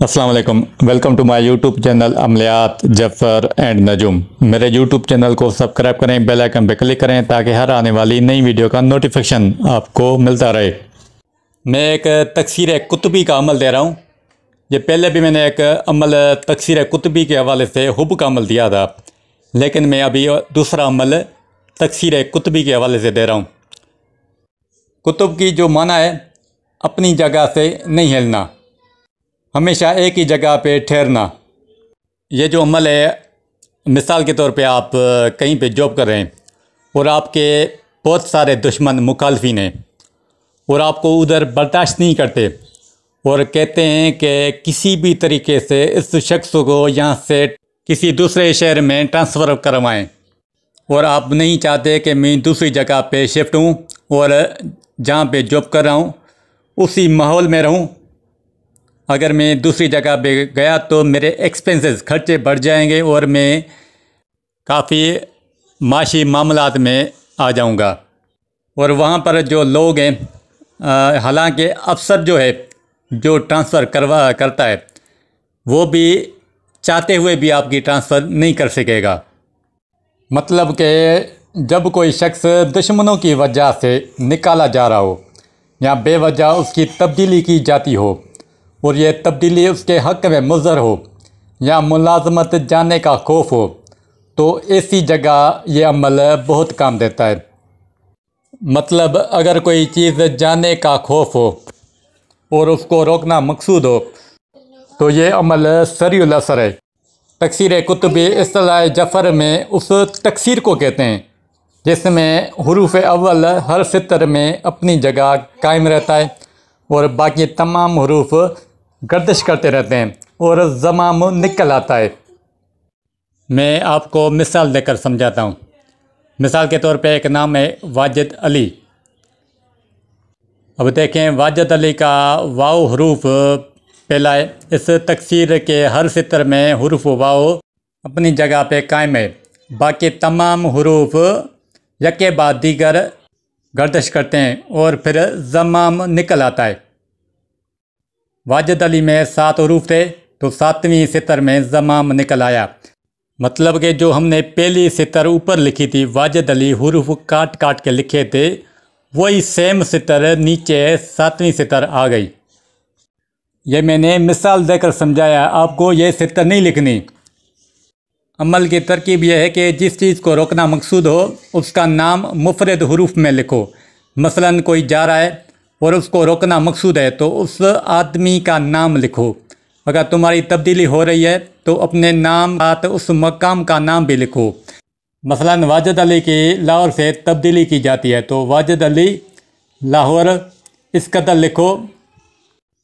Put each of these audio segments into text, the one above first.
अस्सलाम वालेकुम। Welcome to my YouTube channel Amaliyat Zafar and Najum. मेरे यूट्यूब चैनल को सब्सक्राइब करें, बेल आइकन पर क्लिक करें ताकि हर आने वाली नई वीडियो का नोटिफिकेशन आपको मिलता रहे। मैं एक तकसीर कुतुबी का अमल दे रहा हूँ। ये पहले भी मैंने एक अमल तकसीर कुतुबी के हवाले से हुब का अमल दिया था, लेकिन मैं अभी दूसरा अमल तकसीर कुतुबी के हवाले से दे रहा हूँ। कुतुब की जो माना है, अपनी जगह से नहीं हिलना, हमेशा एक ही जगह पे ठहरना। ये जो अमल है, मिसाल के तौर पे आप कहीं पे जॉब कर रहे हैं और आपके बहुत सारे दुश्मन मुखालफिन हैं और आपको उधर बर्दाश्त नहीं करते और कहते हैं कि किसी भी तरीके से इस शख्स को यहाँ से किसी दूसरे शहर में ट्रांसफ़र करवाएं, और आप नहीं चाहते कि मैं दूसरी जगह पे शिफ्ट हूँ और जहाँ पे जॉब कर रहा हूँ उसी माहौल में रहूँ। अगर मैं दूसरी जगह पे गया तो मेरे एक्सपेंसेस खर्चे बढ़ जाएंगे और मैं काफ़ी माशी मामलात में आ जाऊंगा। और वहाँ पर जो लोग हैं, हालांकि अफसर जो है, जो ट्रांसफ़र करता है, वो भी चाहते हुए भी आपकी ट्रांसफ़र नहीं कर सकेगा। मतलब कि जब कोई शख्स दुश्मनों की वजह से निकाला जा रहा हो या बेवजह उसकी तब्दीली की जाती हो और ये तब्दीली उसके हक़ में मुज़र हो या मुलाजमत जाने का खौफ हो, तो ऐसी जगह ये अमल बहुत काम देता है। मतलब अगर कोई चीज़ जाने का खौफ हो और उसको रोकना मकसूद हो तो ये अमल सरीउल असर है। तकसीर कुतुबी इस्तिलाह जफ़र में उस तकसीर को कहते हैं जिसमें हुरूफ़ अव्वल हर सितर में अपनी जगह कायम रहता है और बाकी तमाम हुरूफ गर्दिश करते रहते हैं और ज़माम निकल आता है। मैं आपको मिसाल देकर समझाता हूँ। मिसाल के तौर पे एक नाम है वाजिद अली। अब देखें, वाजिद अली का वाव हरूफ पहला है। इस तकसीर के हर सितर में हुरूफ वाव अपनी जगह पे कायम है, बाकी तमाम हुरूफ यके बाद दीगर गर्दिश करते हैं और फिर ज़माम निकल आता है। वाजिद अली में 7 हरूफ थे तो 7वीं सितर में ज़माम निकल आया। मतलब कि जो हमने पहली सितर ऊपर लिखी थी, वाजिद अली हुरूफ काट काट के लिखे थे, वही सेम सितर नीचे 7वीं सितर आ गई। ये मैंने मिसाल देकर समझाया, आपको ये सितर नहीं लिखनी। अमल की तरकीब यह है कि जिस चीज़ को रोकना मकसूद हो उसका नाम मुफरद हुरूफ में लिखो। मसलन कोई जा रहा है और उसको रोकना मकसूद है तो उस आदमी का नाम लिखो। अगर तुम्हारी तब्दीली हो रही है तो अपने नाम साथ उस मकाम का नाम भी लिखो। मसलन वाजिद अली की लाहौर से तब्दीली की जाती है तो वाजिद अली लाहौर इस कदर लिखो।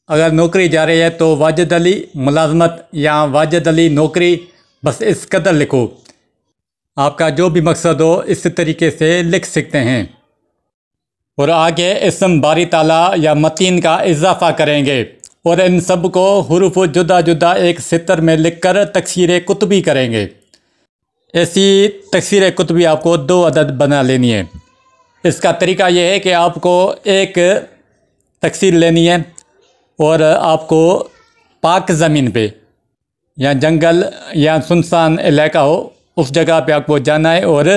अगर नौकरी जा रही है तो वाजिद अली मुलाजमत या वाजिद अली नौकरी, बस इस कदर लिखो। आपका जो भी मकसद हो इस तरीके से लिख सकते हैं। और आगे इसम बारी ताला या मतीन का इजाफा करेंगे और इन सब को हुरूफ जुदा जुदा एक सितर में लिखकर तकसीर कुतुबी करेंगे। ऐसी तकसीर कुतुबी आपको 2 अदद बना लेनी है। इसका तरीका यह है कि आपको एक तकसीर लेनी है और आपको पाक ज़मीन पे या जंगल या सुनसान इलाका हो उस जगह पे आपको जाना है और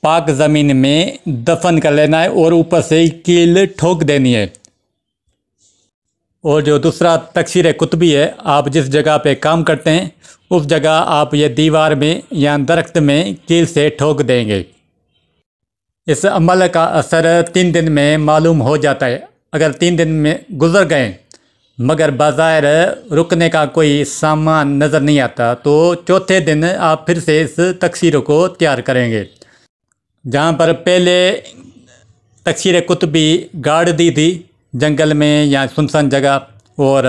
पाक ज़मीन में दफन कर लेना है और ऊपर से कील ठोक देनी है। और जो दूसरा तकसीर कुतुबी है, आप जिस जगह पे काम करते हैं उस जगह आप ये दीवार में या दरख्त में कील से ठोक देंगे। इस अमल का असर 3 दिन में मालूम हो जाता है। अगर 3 दिन में गुजर गए मगर बाज़ाहिर रुकने का कोई सामान नज़र नहीं आता तो चौथे दिन आप फिर से इस तकसीर को तैयार करेंगे। जहाँ पर पहले तकसीर कुतुबी गाड़ दी थी जंगल में या सुनसान जगह, और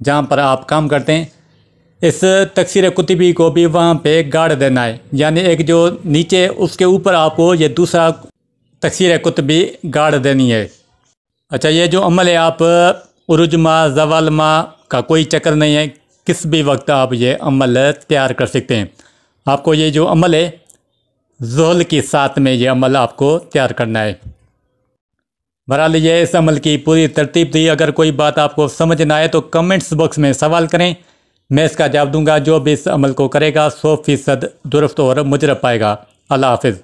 जहाँ पर आप काम करते हैं इस तकसीर कुतुबी को भी वहाँ पे गाड़ देना है। यानी एक जो नीचे उसके ऊपर आपको ये दूसरा तकसीर कुतुबी गाड़ देनी है। अच्छा, ये जो अमल है, आप उरुजमा ज़वालमा का कोई चक्कर नहीं है, किस भी वक्त आप ये अमल तैयार कर सकते हैं। आपको ये जो अमल है ज़ोहल की साथ में ये अमल आपको तैयार करना है। बहरहाल ये इस अमल की पूरी तरतीब थी। अगर कोई बात आपको समझ ना आए तो कमेंट्स बॉक्स में सवाल करें, मैं इसका जवाब दूंगा। जो भी इस अमल को करेगा 100% दुरुस्त और मुजरब पाएगा। अल्लाह हाफिज़।